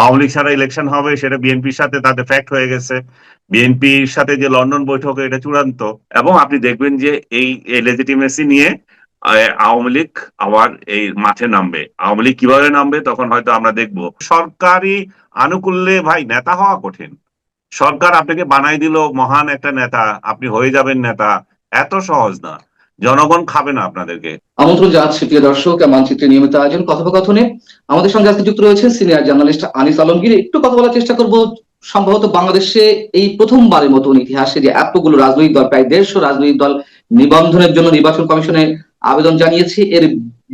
আওয়ামী লীগ ছাড়া ইলেকশন হবে সেটা বিএনপির সাথে তাদের ফ্যাক্ট হয়ে গেছে। বিএনপির সাথে যে লন্ডন বৈঠক এটা চূড়ান্ত, এবং আপনি দেখবেন যে এই লেজিটিমেসি নিয়ে আওয়ামী লীগ আবার এই মাঠে নামবে। আওয়ামী লীগ কিভাবে নামবে তখন হয়তো আমরা দেখব। সরকারি আনুকূল্যে ভাই নেতা হওয়া কঠিন। সরকার আপনাকে বানাই দিল মহান একটা নেতা, আপনি হয়ে যাবেন নেতা, এত সহজ না। জনগণ খাবে না আপনাদেরকে। আমন্ত্রণ জানাচ্ছি প্রিয় দর্শক, মানচিত্রের নিয়মিত আয়োজন কথোপকথনে। আমাদের সঙ্গে আজকে যুক্ত রয়েছেন সিনিয়র জার্নালিস্ট আনিস আলমগীর। একটু কথা বলার চেষ্টা করব সম্ভবত বাংলাদেশে এই প্রথমবারের মতন ইতিহাসে যে এতগুলো রাজনৈতিক দল, প্রায় 150 রাজনৈতিক দল নিবন্ধনের জন্য নির্বাচন কমিশনে আবেদন জানিয়েছে, এর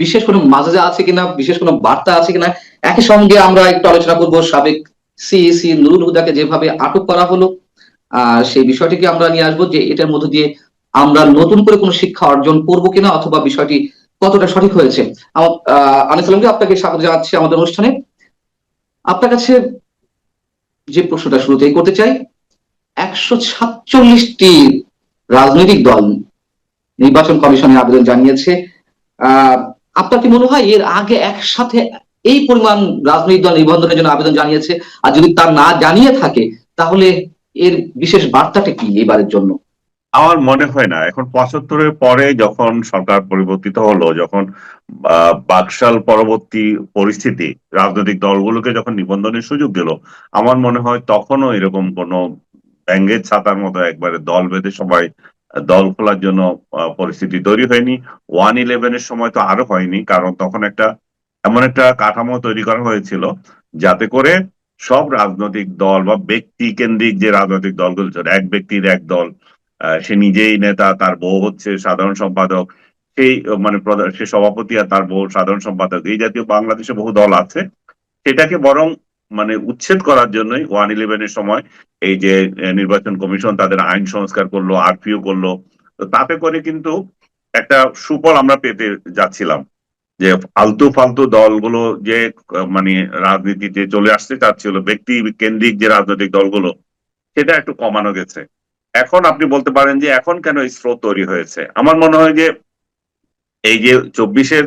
বিশেষ কোনো মাজাজা আছে কিনা, বিশেষ কোনো বার্তা আছে কিনা, একই সঙ্গে আমরা একটু আলোচনা করব সাবেক সিইসি নুরুল হুদাকে যেভাবে আটক করা হলো, সেই বিষয়টিকে আমরা নিয়ে আসবো যে এটার মধ্যে দিয়ে আমরা নতুন করে কোনো শিক্ষা অর্জন করবো কিনা, অথবা বিষয়টি কতটা সঠিক হয়েছে। আনিস আলমগীর, আপনাকে স্বাগত জানাচ্ছি আমাদের অনুষ্ঠানে। আপনার কাছে যে প্রশ্নটা শুরুতেই করতে চাই, 147টি রাজনৈতিক দল নির্বাচন কমিশনে আবেদন জানিয়েছে। আহ আপনার কি মনে হয় এর আগে একসাথে এই পরিমাণ রাজনৈতিক দল নিবন্ধনের জন্য আবেদন জানিয়েছে? আর যদি তা না জানিয়ে থাকে তাহলে এর বিশেষ বার্তাটা কি এবারের জন্য? আমার মনে হয় না। এখন 75-এর পরে যখন সরকার পরিবর্তিত হলো, যখন বাকশাল পরবর্তী পরিস্থিতি রাজনৈতিক দলগুলোকে যখন নিবন্ধনের সুযোগ দিল, আমার মনে হয় তখনও এরকম কোন ব্যাঙের ছাতার মতো একবারে দল বেঁধে সবাই দল খোলার জন্য পরিস্থিতি তৈরি হয়নি। 1-11-এর সময় তো আরো হয়নি, কারণ তখন এমন একটা কাঠামো তৈরি করা হয়েছিল যাতে করে সব রাজনৈতিক দল বা ব্যক্তি কেন্দ্রিক যে রাজনৈতিক দলগুলো ছিল, এক ব্যক্তির এক দল, সে নিজেই নেতা, তার বউ হচ্ছে সাধারণ সম্পাদক, সেই মানে সে সভাপতি আর তার বউ সাধারণ সম্পাদক, এই জাতীয় বাংলাদেশে বহু দল আছে। সেটাকে বরং মানে উচ্ছেদ করার জন্যই 1-11-এর সময় এই যে নির্বাচন কমিশন তাদের আইন সংস্কার করলো, আরপিও করলো। তো তাতে করে কিন্তু একটা সুফল আমরা পেতে যাচ্ছিলাম, যে ফালতু ফালতু দলগুলো যে মানে রাজনীতিতে চলে আসতে চাচ্ছিল, ব্যক্তি কেন্দ্রিক যে রাজনৈতিক দলগুলো, সেটা একটু কমানো গেছে। এখন আপনি বলতে পারেন যে এখন কেন এই স্রোত তৈরি হয়েছে। আমার মনে হয় যে এই যে 24-এর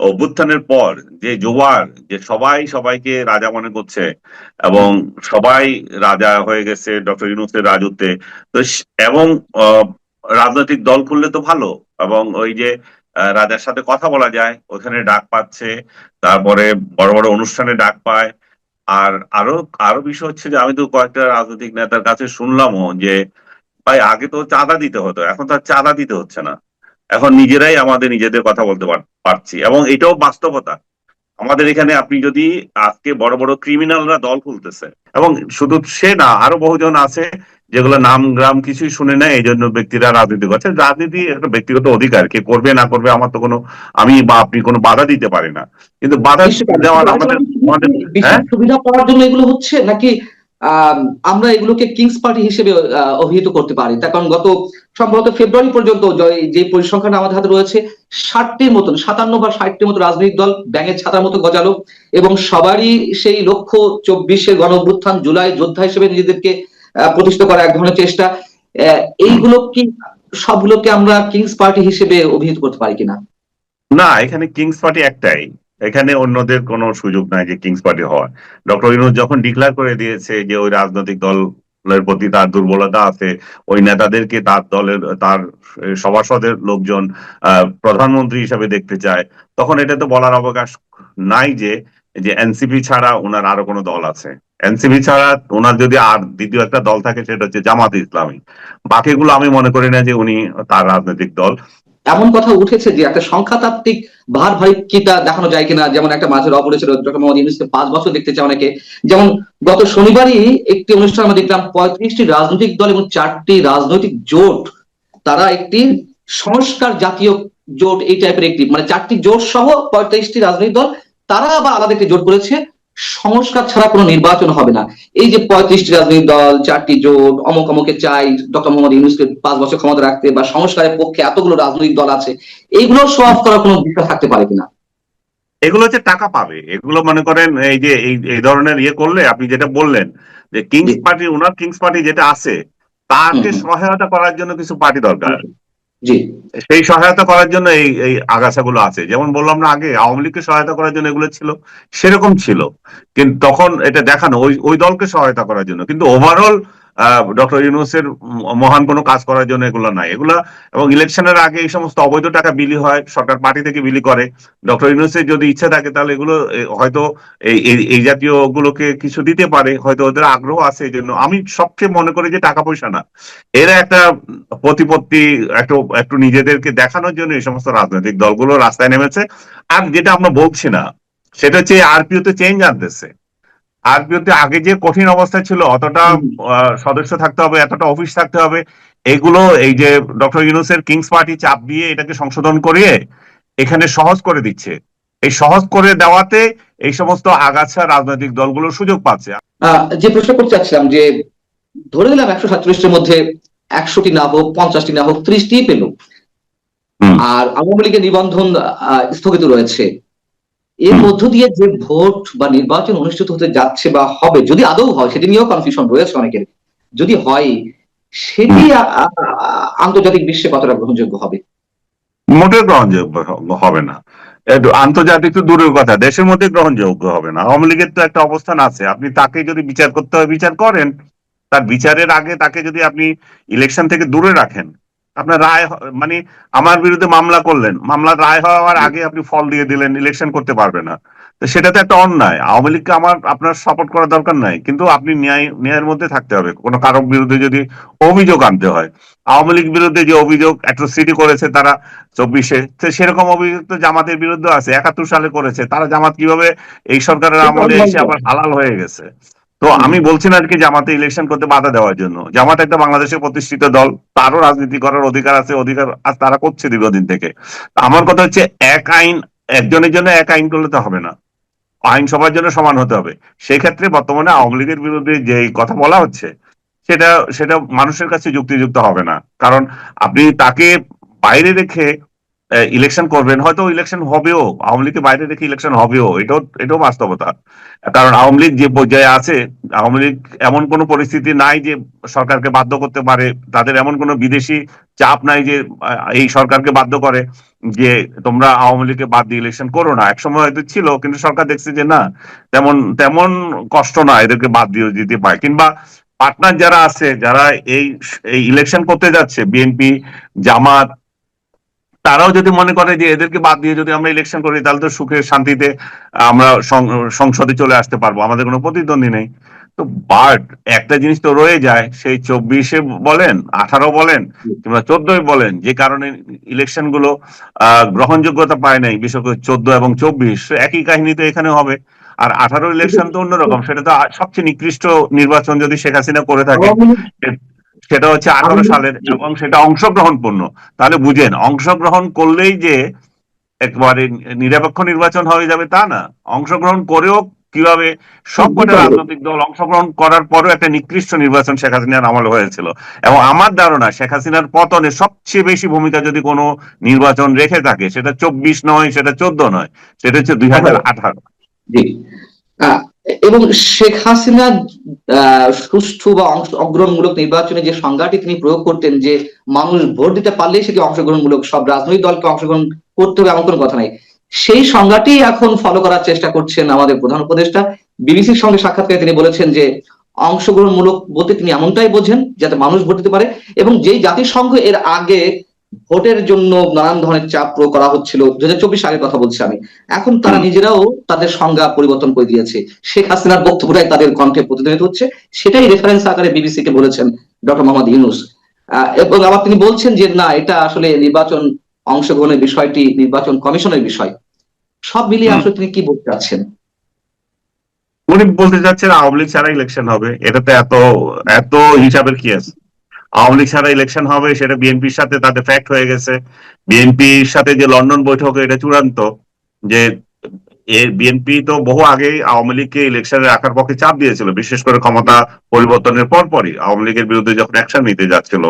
অভ্যুত্থানের পর যে জোয়ার, যে সবাই সবাইকে রাজা মনে করছে এবং সবাই রাজা হয়ে গেছে ডক্টর ইউনূসের রাজত্বে। তো এবং রাজনৈতিক দল খুললে তো ভালো, এবং ওই যে রাজার সাথে কথা বলা যায়, ওখানে ডাক পাচ্ছে, তারপরে বড় বড় অনুষ্ঠানে ডাক পায়। আর আরো আরো বিষয় হচ্ছে যে আমি তো কয়েকটা রাজনৈতিক নেতার কাছে শুনলামও যে ভাই আগে তো চাঁদা দিতে হতো, এখন তো আর চাঁদা দিতে হচ্ছে না। এখন নিজেরাই আমাদের নিজেদের কথা বলতে পারছি, এবং এটাও বাস্তবতা। আমাদের এখানে আপনি যদি আজকে বড় বড় ক্রিমিনালরা দল খুলতেছে, এবং শুধু সে না, আরো বহুজন আছে যেগুলো নাম গ্রাম কিছুই শুনে নেয়, এই জন্য ব্যক্তিরা রাজনীতি করছে। রাজনীতি একটা ব্যক্তিগত অধিকার, কে করবে না করবে আমার তো কোনো, আমি বা আপনি কোনো বাধা দিতে পারি না। কিন্তু বাধা দেওয়ার আমাদের আমাদের বিশেষ হ্যাঁ, সুবিধা পাওয়ার জন্য এগুলো হচ্ছে নাকি আমরা এগুলোকে কিংস পার্টি হিসেবে অভিহিত করতে পারি? তার কারণ গত সম্ভবত ফেব্রুয়ারি পর্যন্ত যে পরিসংখ্যান আমাদের হাতে রয়েছে, 60টির মতন, 57 বা 60টির মতো রাজনৈতিক দল ব্যাঙের ছাতার মতো গজালো, এবং সবারই সেই লক্ষ্য 24-এর গণ অভ্যুত্থান, জুলাই যোদ্ধা হিসেবে নিজেদেরকে প্রতিষ্ঠিত করা এক ধরনের চেষ্টা। এইগুলো কি সবগুলোকে আমরা কিংস পার্টি হিসেবে অভিহিত করতে পারি কিনা? না, এখানে কিংস পার্টি একটাই। এখানে অন্যদের কোনো সুযোগ নাই যে কিংস পার্টি হওয়ার। ডক্টর ইউনূস যখন ডিক্লেয়ার করে দিয়েছে যে ওই রাজনৈতিক দলের প্রতি তার দুর্বলতা আছে, ওই নেতাদেরকে তার দলের তার সভাসদের লোকজন প্রধানমন্ত্রী হিসাবে দেখতে চায়, তখন এটা তো বলার অবকাশ নাই যে যে এনসিপি ছাড়া ওনার আরো কোনো দল আছে। এনসিপি ছাড়া ওনার যদি আর দ্বিতীয় একটা দল থাকে সেটা হচ্ছে জামাত ইসলামী। বাকিগুলো আমি মনে করি না যে উনি তার রাজনৈতিক দল। এমন কথা উঠেছে যে একটা সংখ্যাতাত্ত্বিক ভারভারিকিতা দেখানো যায় কিনা, যেমন একটা মাঝে রব উঠেছিল ডক্টর মোহাম্মদ ইউনূসকে 5 বছর দেখতে চায় অনেকে। যেমন গত শনিবারই একটি অনুষ্ঠান আমরা দেখলাম, 35টি রাজনৈতিক দল এবং 4টি রাজনৈতিক জোট, তারা একটি সংস্কার জাতীয় জোট, এই টাইপের একটি, মানে 4টি জোট সহ 35টি রাজনৈতিক দল, তারা আবার আলাদা একটি জোট করেছে, সংস্কার ছাড়া কোনো নির্বাচন হবে না। এই যে 35টি রাজনৈতিক দল, 4টি জোট, অমুক অমুকে চাই ডক্টর মোহাম্মদ ইউনূসকে 5 বছর ক্ষমতা রাখতে, বা সংস্কারের পক্ষে এতগুলো রাজনৈতিক দল আছে, এইগুলো শো অফ করার কোনো বিষয় থাকতে পারে কিনা? এগুলো হচ্ছে টাকা পাবে, এগুলো মনে করেন এই যে এই ধরনের ইয়ে করলে, আপনি যেটা বললেন যে জি। কিংস পার্টি, ওনার কিংস পার্টি যেটা আছে, হম তাকে হম। সহায়তা করার জন্য কিছু পার্টি দরকার। জি। সেই সহায়তা করার জন্য এই এই আগাছাগুলো আছে। যেমন বললাম না আগে, আওয়ামী লীগকে সহায়তা করার জন্য এগুলো ছিল, সেরকম ছিল। কিন্তু তখন এটা দেখানো ওই ওই দলকে সহায়তা করার জন্য, কিন্তু ওভারঅল ডক্টর ইউনূসের মহান কোনো কাজ করার জন্য এগুলো নাই এগুলা। এবং ইলেকশনের আগে এই সমস্ত অবৈধ টাকা বিলি হয়, সরকার পার্টি থেকে বিলি করে। ডক্টর ইউনূসের যদি ইচ্ছা থাকে তাহলে এগুলো হয়তো এই এই জাতীয় গুলোকে কিছু দিতে পারে, হয়তো ওদের আগ্রহ আছে। এই জন্য আমি সবচেয়ে মনে করি যে টাকা পয়সা না, এরা একটা প্রতিপত্তি, একটু একটু নিজেদেরকে দেখানোর জন্য এই সমস্ত রাজনৈতিক দলগুলো রাস্তায় নেমেছে। আর যেটা আমরা বলছি না, সেটা হচ্ছে আরপিও তে চেঞ্জ আনতেছে। আরপিও তে আগে যে কঠিন অবস্থা ছিল, অতটা হুম, সদস্য থাকতে হবে, এতটা অফিস থাকতে হবে, এগুলো এই যে ডক্টর ইউনূসের কিংস পার্টি চাপ দিয়ে এটাকে সংশোধন করিয়ে এখানে সহজ করে দিচ্ছে। এই সহজ করে দেওয়াতে এই সমস্ত আগাছা রাজনৈতিক দলগুলো সুযোগ পাচ্ছে। যে প্রশ্ন করতে চাচ্ছিলাম যে ধরে নিলাম 147-এর মধ্যে 100টি না হোক, 50টি না হোক, 30টি পেল, হুম, আর আওয়ামী লীগের নিবন্ধন স্থগিত রয়েছে। এর হুম, মধ্য দিয়ে যে ভোট বা নির্বাচন অনুষ্ঠিত হতে যাচ্ছে বা হবে, যদি আদৌ হয়, সেটি নিয়েও কনফিউশন রয়েছে অনেকের, যদি হয় হুম। সেটি আন্তর্জাতিক বিশ্বে কতটা গ্রহণযোগ্য হবে? মোটেও গ্রহণযোগ্য হবে না। একটু আন্তর্জাতিক তো দূরের কথা, দেশের মধ্যে গ্রহণযোগ্য হবে না। আওয়ামী লীগের তো একটা অবস্থান আছে, আপনি তাকে যদি বিচার করতে হয় বিচার করেন, তার বিচারের আগে তাকে যদি আপনি ইলেকশন থেকে দূরে রাখেন, আপনার রায় মানে আমার বিরুদ্ধে মামলা করলেন, মামলার রায় হওয়ার আগে আপনি ফল দিয়ে দিলেন, ইলেকশন করতে পারবে না। তো সেটা তো একটা অন্যায়। আওয়ামী লীগকে আমার আপনার সাপোর্ট করার দরকার নাই, কিন্তু আপনি ন্যায়ের মধ্যে থাকতে হবে। কোনো কারোর বিরুদ্ধে যদি অভিযোগ আনতে হয়, আওয়ামী লীগ বিরুদ্ধে যে অভিযোগ অ্যাট্রোসিটি করেছে তারা 24-এ, তো সেরকম অভিযোগ তো জামাতের বিরুদ্ধে আছে, 71 সালে করেছে তারা। জামাত কিভাবে এই সরকারের সেটা আমলে এসে অনিবার্য। আবার হালাল হয়ে গেছে? তো হুম, আমি বলছি না আর কি জামাতে ইলেকশন করতে বাধা দেওয়ার জন্য। জামাত একটা বাংলাদেশের প্রতিষ্ঠিত দল, তারও রাজনীতি করার অধিকার আছে, অধিকার আর তারা করছে দীর্ঘদিন থেকে। আমার কথা হচ্ছে এক আইন, একজনের জন্য এক আইন করলে তো হবে না, আইন সবার জন্য সমান হতে হবে। সেই ক্ষেত্রে বর্তমানে আওয়ামী লীগের বিরুদ্ধে যে কথা বলা হচ্ছে, সেটা সেটা মানুষের কাছে যুক্তিযুক্ত হবে না। কারণ আপনি তাকে বাইরে রেখে ইলেকশন করবেন, হয়তো ইলেকশন হবেও, আওয়ামী লীগকে বাইরে রেখে ইলেকশন হবেও, এটাও এটাও বাস্তবতা। কারণ আওয়ামী লীগ যে পর্যায়ে আছে, আওয়ামী লীগ এমন কোনো পরিস্থিতি নাই যে সরকারকে বাধ্য করতে পারে, তাদের এমন কোনো বিদেশি চাপ নাই যে এই সরকারকে বাধ্য করে যে তোমরা আওয়ামী লীগকে বাদ দিয়ে ইলেকশন করো না। একসময় হয়তো ছিল, কিন্তু সরকার দেখছে যে না, তেমন তেমন কষ্ট না এদেরকে বাদ দিয়ে দিতে পারে। কিংবা পার্টনার যারা আছে, যারা এই এই ইলেকশন করতে যাচ্ছে, বিএনপি, জামাত, তারাও যদি মনে করে যে এদেরকে বাদ দিয়ে যদি আমরা ইলেকশন করি তাহলে তো সুখে শান্তিতে আমরা সংসদে চলে আসতে পারবো, আমাদের কোনো প্রতিদ্বন্দ্বী নেই। তো বাট একটা জিনিস তো রয়ে যায়, সেই 24-এ বলেন, 18 বলেন, কিংবা 14-ই বলেন, যে কারণে ইলেকশন গুলো গ্রহণযোগ্যতা পায় নাই, বিশেষ করে 14 এবং 24, একই কাহিনী তো এখানে হবে। আর 18 কিন্তু ইলেকশন তো অন্যরকম, সেটা তো সবচেয়ে নিকৃষ্ট নির্বাচন যদি শেখ হাসিনা করে থাকে। আওয়ামী লীগ সেটা হচ্ছে আওয়ামী 18 লীগ সালের, জি, এবং সেটা অংশগ্রহণপূর্ণ। তাহলে বুঝেন, অংশগ্রহণ করলেই যে একবারে নিরপেক্ষ নির্বাচন হয়ে যাবে তা না। অংশগ্রহণ করেও কিভাবে সবকটা বিতর্ক। রাজনৈতিক দল অংশগ্রহণ করার পরেও একটা নিকৃষ্ট নির্বাচন শেখ হাসিনার আমলে হয়েছিল। এবং আমার ধারণা শেখ হাসিনার পতনে সবচেয়ে বেশি ভূমিকা যদি কোনো নির্বাচন রেখে থাকে, সেটা 24 নয়, সেটা 14 নয়, সেটা হচ্ছে 2018। জি। আহ, এবং শেখ হাসিনা সুষ্ঠু বা অংশগ্রহণমূলক নির্বাচনে যে সংজ্ঞাটি তিনি প্রয়োগ করতেন, যে মানুষ ভোট দিতে পারলেই সেটি অংশগ্রহণমূলক, সব রাজনৈতিক দলকে অংশগ্রহণ করতে হবে এমন কোনো কথা নাই, সেই সংজ্ঞাটি এখন ফলো করার চেষ্টা করছেন আমাদের প্রধান উপদেষ্টা। বিবিসির সঙ্গে সাক্ষাৎকারে তিনি বলেছেন যে অংশগ্রহণমূলক বলতে তিনি এমনটাই বোঝেন যাতে মানুষ ভোট দিতে পারে। এবং যেই জাতিসংঘ এর আগে ভোটের জন্য নানান ধরনের চাপ প্রয়োগ করা হচ্ছিল, 2024 সালের কথা বলছি আমি, এখন তারা হুম, নিজেরাও তাদের সংজ্ঞা পরিবর্তন করে দিয়েছে। শেখ হাসিনার বক্তব্যটাই তাদের কণ্ঠে প্রতিধ্বনিত হচ্ছে, সেটাই রেফারেন্স আকারে বিবিসি কে বলেছেন ডক্টর মোহাম্মদ ইউনূস। এবং আবার তিনি বলছেন যে না, এটা আসলে নির্বাচন অংশগ্রহণের বিষয়টি নির্বাচন কমিশনের বিষয়। সব মিলিয়ে হুম। আসলে তিনি কি বলতে চাচ্ছেন? উনি বলতে চাচ্ছেন আওয়ামী লীগ ছাড়া ইলেকশন হবে, এটাতে এত এত হিসাবের কি আছে? আওয়ামী লীগ ছাড়া ইলেকশন হবে, সেটা বিএনপির সাথে তাদের ফ্যাক্ট হয়ে গেছে। বিএনপির সাথে যে লন্ডন বৈঠক, এটা চূড়ান্ত যে বিএনপি তো বহু আগেই আওয়ামী লীগকে ইলেকশনে রাখার পক্ষে চাপ দিয়েছিল, বিশেষ করে ক্ষমতা পরিবর্তনের পরপরই আওয়ামী লীগের বিরুদ্ধে যখন অ্যাকশন নিতে যাচ্ছিল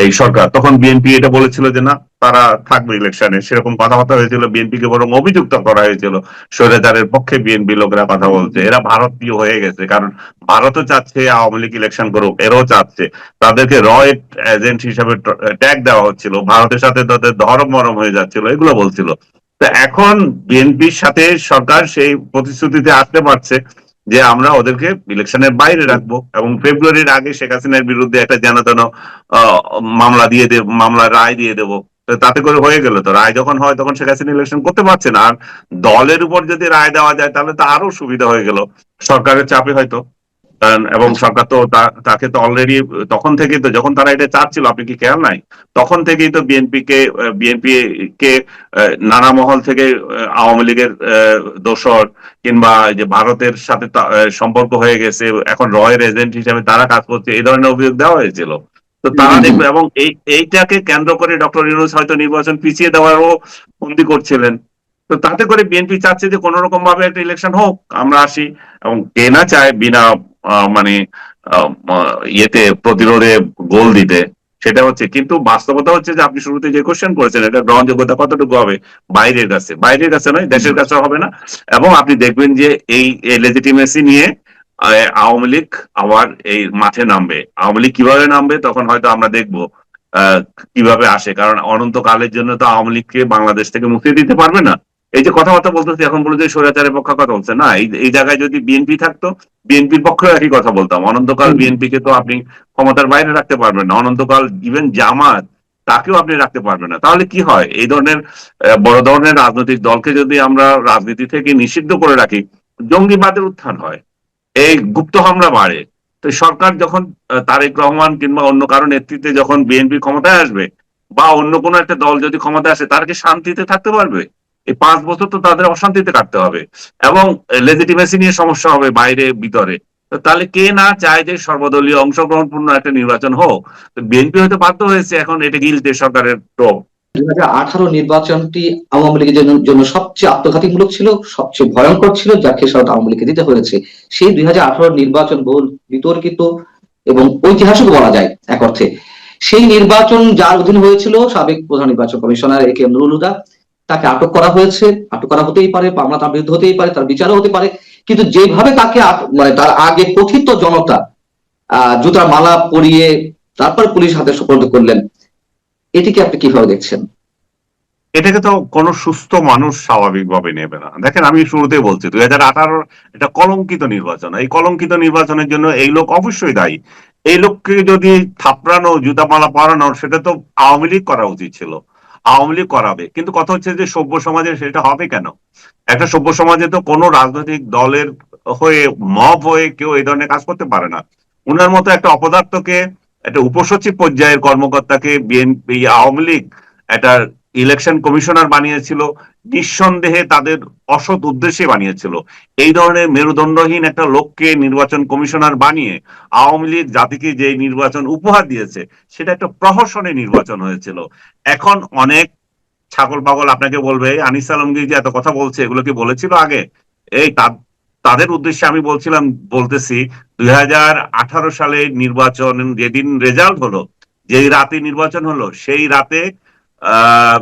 এই সরকার, তখন বিএনপি এটা বলেছিল যে না, তারা থাকবে ইলেকশনে। সেরকম কথাবার্তা হয়েছিল, বিএনপি কে বরং অভিযুক্ত করা হয়েছিল স্বৈরাচারের পক্ষে বিএনপি লোকেরা কথা বলছে, এরা ভারতীয় হয়ে গেছে। কারণ ভারতও চাচ্ছে আওয়ামী লীগ ইলেকশন করুক, এরাও চাচ্ছে। তাদেরকে র এজেন্ট হিসেবে ট্যাগ দেওয়া হচ্ছিল, ভারতের সাথে তাদের ধরম মরম হয়ে যাচ্ছিল, এগুলো বলছিল। তো এখন বিএনপির সাথে সরকার সেই প্রতিশ্রুতিতে আসতে পারছে যে আমরা ওদেরকে ইলেকশনের বাইরে রাখবো, এবং ফেব্রুয়ারির আগে শেখ হাসিনার বিরুদ্ধে একটা যেন তেন মামলা দিয়ে দেব, মামলার রায় দিয়ে দেবো। তো তাতে করে হয়ে গেল। তো রায় যখন হয় তখন শেখ হাসিনা ইলেকশন করতে পারছে না। আর দলের উপর যদি রায় দেওয়া যায় তাহলে তো আরো সুবিধা হয়ে গেল সরকারের চাপে হয়তো। এবং আচ্ছা। সরকার তো তাকে তো অলরেডি তখন থেকেই তো, যখন তারা এটা চাচ্ছিল, আপনি কি খেয়াল নাই, তখন থেকেই তো বিএনপি কে নানা মহল থেকে আওয়ামী লীগের দোসর কিংবা যে ভারতের সাথে সম্পর্ক হয়ে গেছে, এখন রয়ের এজেন্ট হিসেবে তারা কাজ করছে, এই ধরনের অভিযোগ দেওয়া হয়েছিল। তো হুম তারা হুম হুম। দেখবে, এবং এইটাকে কেন্দ্র করে ডক্টর ইউনূস হয়তো নির্বাচন পিছিয়ে দেওয়ারও ফন্দি করছিলেন। তো তাতে করে বিএনপি চাচ্ছে যে কোন রকম ভাবে একটা ইলেকশন হোক, আমরা আসি। এবং কে না চায় বিনা মানে ইয়েতে প্রতিরোধে গোল দিতে, সেটা হচ্ছে। কিন্তু বাস্তবতা হচ্ছে যে আপনি শুরুতে যে কোশ্চেন করেছেন, এটা গ্রহণযোগ্যতা কতটুকু হবে বাইরের কাছে নয়, দেশের কাছে হবে না। এবং আপনি দেখবেন যে এই লেজিটিমেসি নিয়ে আওয়ামী লীগ আবার এই মাঠে নামবে। আওয়ামী লীগ কিভাবে নামবে তখন হয়তো আমরা দেখবো আহ কিভাবে আসে। কারণ অনন্তকালের জন্য তো আওয়ামী লীগকে বাংলাদেশ থেকে মুক্তি দিতে পারবে না। এই যে কথাবার্তা বলতেছি, এখন বলে যে স্বৈরাচারের পক্ষে কথা বলছে না, এই জায়গায় যদি বিএনপি থাকতো, বিএনপির পক্ষেও একই কথা বলতাম। অনন্তকাল হুম। বিএনপি কে তো আপনি ক্ষমতার বাইরে রাখতে পারবেন না, অনন্তকাল ইভেন জামাত তাকেও আপনি রাখতে পারবেন না। তাহলে কি হয়, এই ধরনের বড় ধরনের রাজনৈতিক দলকে যদি আমরা রাজনীতি থেকে নিষিদ্ধ করে রাখি, জঙ্গিবাদের উত্থান হয়, এই গুপ্ত হামলা বাড়ে। তো সরকার যখন তারেক রহমান কিংবা অন্য কারো নেতৃত্বে যখন বিএনপি ক্ষমতায় আসবে, বা অন্য কোনো একটা দল যদি ক্ষমতায় আসে, তারা কি শান্তিতে থাকতে পারবে? এই 5 বছর তো তাদের অশান্তিতে কাটতে হবে, এবং লেজিটিমেসি নিয়ে সমস্যা হবে বাইরে ভিতরে। তো তাহলে কে না চায় যে সর্বদলীয় অংশগ্রহণপূর্ণ একটা নির্বাচন হোক? তো বিএনপি হয়তো বাধ্য হয়েছে এখন এটা গিলতে সরকারের টোপ। 2018 নির্বাচনটি আওয়ামী লীগের জন্য সবচেয়ে আত্মঘাতীমূলক ছিল, সবচেয়ে ভয়ঙ্কর ছিল, যা খেসারত আওয়ামী লীগকে দিতে হয়েছে। সেই 2018 নির্বাচন বহুল বিতর্কিত এবং ঐতিহাসিক বলা যায় এক অর্থে। সেই নির্বাচন যার অধীনে হয়েছিল সাবেক প্রধান নির্বাচন commissioner A K M Nurul Huda, তাকে আটক করা হয়েছে। আটক করা হতেই পারে, মামলা তার বিরুদ্ধে হতেই পারে, তার বিচারও হতে পারে। কিন্তু যেভাবে তাকে মানে তার আগে কথিত জনতা জুতার মালা পরিয়ে তারপর পুলিশ হাতে সোপর্দ করলেন, এটিকে আপনি কিভাবে দেখছেন? এটাকে তো কোনো সুস্থ মানুষ স্বাভাবিকভাবে নেবে না। দেখেন, আমি শুরুতেই বলছি 2018 এটা কলঙ্কিত নির্বাচন। এই কলঙ্কিত নির্বাচনের জন্য এই লোক অবশ্যই দায়ী। এই লোককে যদি থাপড়ানো, জুতামালা পরানো, সেটা তো আওয়ামী লীগ করা উচিত ছিল। আওয়ামী লীগ করাবে, কিন্তু কথা হচ্ছে যে সভ্য সমাজে সেটা হবে কেন? একটা সভ্য সমাজে তো কোনো রাজনৈতিক দলের হয়ে, মব হয়ে কেউ এই ধরনের কাজ করতে পারে না। উনার মতো একটা অপদার্থকে, একটা উপসচিব পর্যায়ের কর্মকর্তাকে বিএনপি, আওয়ামী লীগ একটা ইলেকশন কমিশনার বানিয়েছিল, নিঃসন্দেহে তাদের অসৎ উদ্দেশ্যে বানিয়েছিল। এই ধরনের মেরুদণ্ডহীন একটা লোককে নির্বাচন কমিশনার বানিয়ে আওয়ামী লীগ জাতিকে যে নির্বাচন উপহার দিয়েছে, সেটা একটা প্রহসনের নির্বাচন হয়েছিল। এখন অনেক ছাগল পাগল আপনাকে বলবে, আনিস আলমগীর যে এত কথা বলছে, এগুলো কি বলেছিল আগে? এই তাদের উদ্দেশ্যে আমি বলতেছি, 2018 সালে নির্বাচন যেদিন রেজাল্ট হলো, যেই রাতে নির্বাচন হলো, সেই রাতে আহ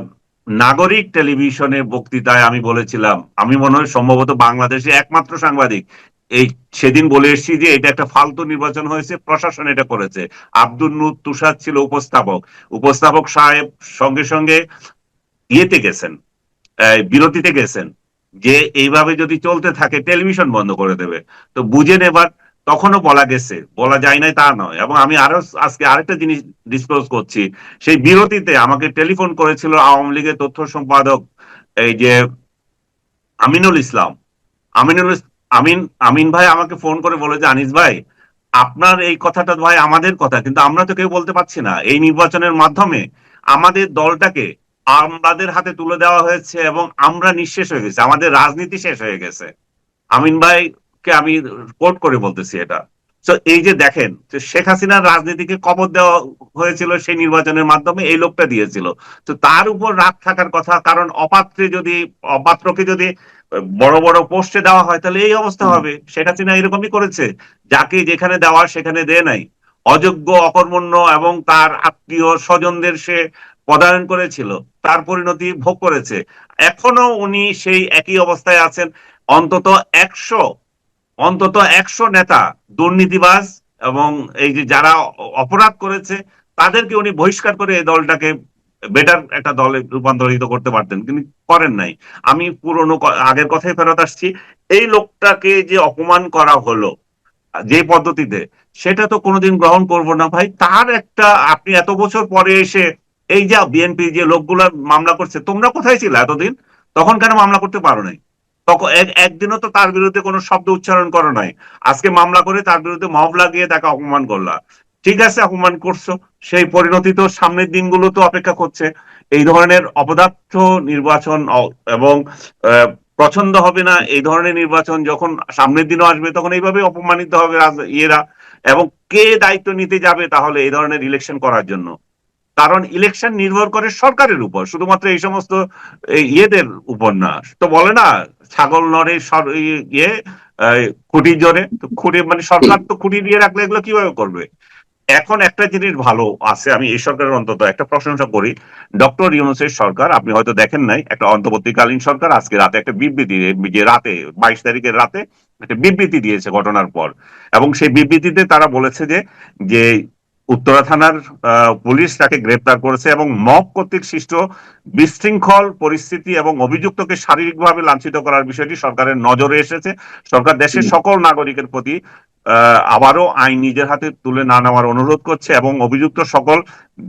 নাগরিক টেলিভিশনে বক্তৃতায় আমি বলেছিলাম, আমি মনে হয় সম্ভবত বাংলাদেশে একমাত্র সাংবাদিক এই সেদিন বলে এসেছি যে এটা একটা ফালতু নির্বাচন হয়েছে, প্রশাসন এটা করেছে। আব্দুল নূর তুষার ছিল উপস্থাপক। উপস্থাপক সাহেব সঙ্গে সঙ্গে ইয়েতে গেছেন, বিরতিতে গেছেন, যে এইভাবে যদি চলতে থাকে টেলিভিশন বন্ধ করে দেবে। তো বুঝে নেবার, তখনও বলা গেছে, বলা যায় নাই তা নয়। এবং আমি আরো আজকে আরেকটা জিনিস ডিসক্লোজ করছি, সেই বিরতিতে আমাকে টেলিফোন করেছিল আওয়ামী লীগের তথ্য সম্পাদক, এই যে আমিনুল ইসলাম। আমিনুল ইস- আমিন আমিন ভাই আমাকে ফোন করে বলে যে, আনিস ভাই, আপনার এই কথাটা ভাই আমাদের কথা, কিন্তু আমরা তো কেউ বলতে পারছি না। এই নির্বাচনের মাধ্যমে আমাদের দলটাকে আমাদের হাতে তুলে দেওয়া হয়েছে, এবং আমরা নিঃশেষ হয়ে গেছি, আমাদের রাজনীতি শেষ হয়ে গেছে। আমিন ভাইকে আমি কোট করে বলতেছি এটা। তো এই যে দেখেন, যে শেখ হাসিনার রাজনীতিকে কবর দেওয়া হয়েছিল সেই নির্বাচনের মাধ্যমে, এই লোকটা দিয়েছিল। তো তার উপর রাগ থাকার কথা, কারণ অপাত্রকে যদি বড় বড় পোস্টে দেওয়া হয়, তাহলে এই অবস্থা হবে। শেখ হাসিনা এরকমই করেছে, যাকে যেখানে দেওয়া সেখানে দেয় নাই। অযোগ্য, অকর্মণ্য এবং তার আত্মীয় স্বজনদের সে পদায়ন করেছিল, তার পরিণতি ভোগ করেছে। এখনো উনি সেই একই অবস্থায় আছেন। অন্তত 100 অন্তত 100 নেতা দুর্নীতিবাজ এবং এই যে যারা অপরাধ করেছে তাদেরকে উনি বহিষ্কার করে এই দলটাকে বেটার একটা দলে রূপান্তরিত করতে পারতেন, কিন্তু করেন নাই। আমি আগের কথায় ফেরত আসছি, এই লোকটাকে যে অপমান করা হলো যে পদ্ধতিতে, সেটা তো কোনোদিন গ্রহণ করব না ভাই। তার একটা, আপনি এত বছর পরে এসে এই যে বিএনপি যে লোকগুলা মামলা করছে, তোমরা কোথায় ছিল এতদিন? তখন কেন মামলা করতে পারো নাই? তখন একদিনও তো তার বিরুদ্ধে কোনো শব্দ উচ্চারণ করো নাই। আজকে মামলা করে তার বিরুদ্ধে মহব লাগিয়ে তাকে অপমান করলা। ঠিক আছে, অপমান করছো, সেই পরিণতি তো সামনের দিনগুলো তো অপেক্ষা করছে। এই ধরনের অপদার্থ নির্বাচন এবং আহ, পছন্দ হবে না এই ধরনের নির্বাচন যখন সামনের দিনও আসবে, তখন এইভাবে অপমানিত হবে ইয়েরা। এবং কে দায়িত্ব নিতে যাবে তাহলে এই ধরনের ইলেকশন করার জন্য? কারণ ইলেকশন নির্ভর করে সরকারের উপর, শুধুমাত্র এই সমস্ত ইয়েদের উপর না। তো বলে না, ছাগল নড়ে ইয়ে খুঁটি জোরে, তো খুঁটি মানে সরকার তো খুঁটি দিয়ে রাখলে এগুলো কিভাবে করবে? এখন একটা জিনিস ভালো আছে, আমি এই সরকারের অন্তত একটা প্রশংসা করি। ডক্টর ইউনূসের সরকার, আপনি হয়তো দেখেন নাই, একটা অন্তর্বর্তীকালীন সরকার আজকে রাতে একটা বিবৃতি, যে রাতে 22 তারিখের রাতে একটা বিবৃতি দিয়েছে ঘটনার পর। এবং সেই বিবৃতিতে তারা বলেছে যে যে উত্তরা থানার পুলিশ তাকে গ্রেপ্তার করেছে এবং মব কর্তৃক সৃষ্ট বিশৃঙ্খল পরিস্থিতি এবং অভিযুক্তকে শারীরিকভাবে লাঞ্ছিত করার বিষয়টি সরকারের নজরে এসেছে। সরকার দেশের সকল নাগরিকের প্রতি আবারও আইন নিজের হাতে তুলে না নেওয়ার অনুরোধ করছে এবং অভিযুক্ত সকল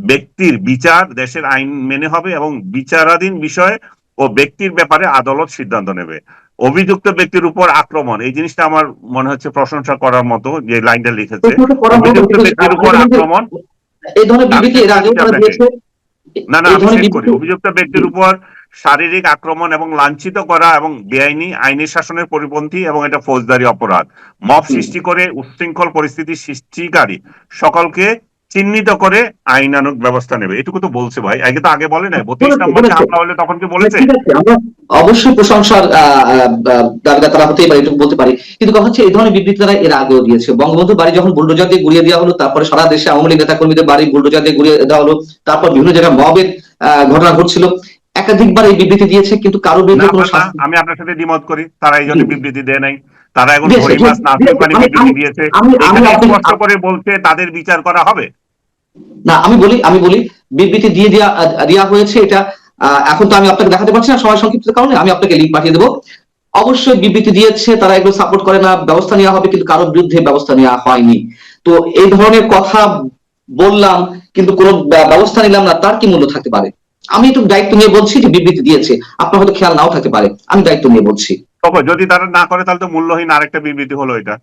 ব্যক্তির বিচার দেশের আইন মেনে হবে এবং বিচারাধীন বিষয় ও ব্যক্তির ব্যাপারে আদালত সিদ্ধান্ত নেবে। অভিযুক্ত ব্যক্তির উপর আক্রমণ, এই জিনিসটা আমার মনে হচ্ছে প্রশংসা করার মতো, যে লাইনটা লিখেছে, অভিযুক্ত ব্যক্তির উপর আক্রমণ। এই ধরনের বিবৃতি এর আগেও তারা দিয়েছে। না না, এই আমি ধরনের শেষ করি। বিবৃতি অভিযুক্ত ব্যক্তির উপর শারীরিক আক্রমণ এবং লাঞ্ছিত করা এবং বেআইনি আইনি শাসনের পরিপন্থী এবং এটা ফৌজদারি অপরাধ। মব সৃষ্টি করে উচ্ছৃঙ্খল পরিস্থিতি সৃষ্টিকারী সকলকে চিহ্নিত করে আইনানুগ ব্যবস্থা নেবে, এটুকু তো বলছে ভাই। আগে তো আগে বলে নাই 32 নম্বরে হামলা হলে তখন কি বলেছে? ঠিক আছে, আমরা অবশ্যই প্রশংসার দাবিদার তারা হতেই পারে, এটুকু বলতে পারি। কিন্তু কথা হচ্ছে এই ধরনের বিবৃতি তারা এর আগেও দিয়েছে। বঙ্গবন্ধু বাড়ি যখন বুলডোজার দিয়ে গুড়িয়ে দেওয়া হলো, তারপরে সারা দেশে আওয়ামী লীগ নেতা কর্মীদের বাড়ি বুলডোজার দিয়ে গুড়িয়ে দেওয়া হলো, তারপর বিভিন্ন জায়গায় মবের ঘটনা ঘটছিল, একাধিকবার এই বিবৃতি দিয়েছে, কিন্তু কারো বিরুদ্ধে কোনো শাস্তি। আমি আপনার সাথে দ্বিমত করি, তারা এই জন্য বিবৃতি দেয় নাই। তারা এখন দিয়েছে, ভরি মাছ নাচুর পানি বিবৃতি দিয়েছে, আমি এখানে আপনাকে স্পষ্ট করে বলছে তাদের বিচার করা হবে। না, আমি বলি বিবৃতি দিয়ে দেওয়া হয়েছে, এটা এখন তো আমি আপনাকে দেখাতে পারছি না সময় সংক্ষিপ্ত কারণে, আমি আপনাকে লিঙ্ক পাঠিয়ে দেবো। অবশ্যই বিবৃতি দিয়েছে, তারা এগুলো সাপোর্ট করে না, ব্যবস্থা নেওয়া হবে, কিন্তু কারোর বিরুদ্ধে ব্যবস্থা নেওয়া হয়নি। তো এই ধরনের কথা বললাম কিন্তু কোনো ব্যবস্থা নিলাম না, তার কি মূল্য থাকতে পারে? আমি একটু দায়িত্ব নিয়ে বলছি যে বিবৃতি দিয়েছে, আপনার হয়তো খেয়াল নাও থাকতে পারে, আমি দায়িত্ব নিয়ে বলছি। যদি তারা না করে তাহলে তো মূল্যহীন আরেকটা বিবৃতি হলো এটা।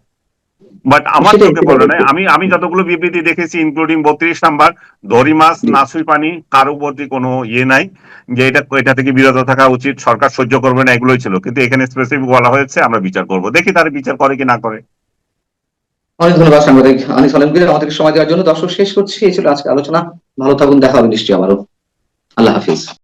বাট আমার সেটাই চোখে পড়ে নাই, আমি যতগুলো বিবৃতি দেখেছি ইনক্লুডিং 32 নাম্বার, দড়ি মাছ নাসুই পানি, কারো প্রতি কোনো ইয়ে নাই যে এটা থেকে বিরত থাকা উচিত, সরকার সহ্য করবে না, এগুলোই ছিল। কিন্তু এখানে স্পেসিফিক বলা হয়েছে আমরা বিচার করব, দেখি তারা বিচার করে কি না করে। অনেক ধন্যবাদ সাংবাদিক আনিস আলমগীর আমাদেরকে সময় দেওয়ার জন্য। দর্শক, শেষ করছি, এই ছিল আজকে আলোচনা। ভালো থাকুন, দেখা হবে নিশ্চয়ই আবারও। আল্লাহ হাফিজ।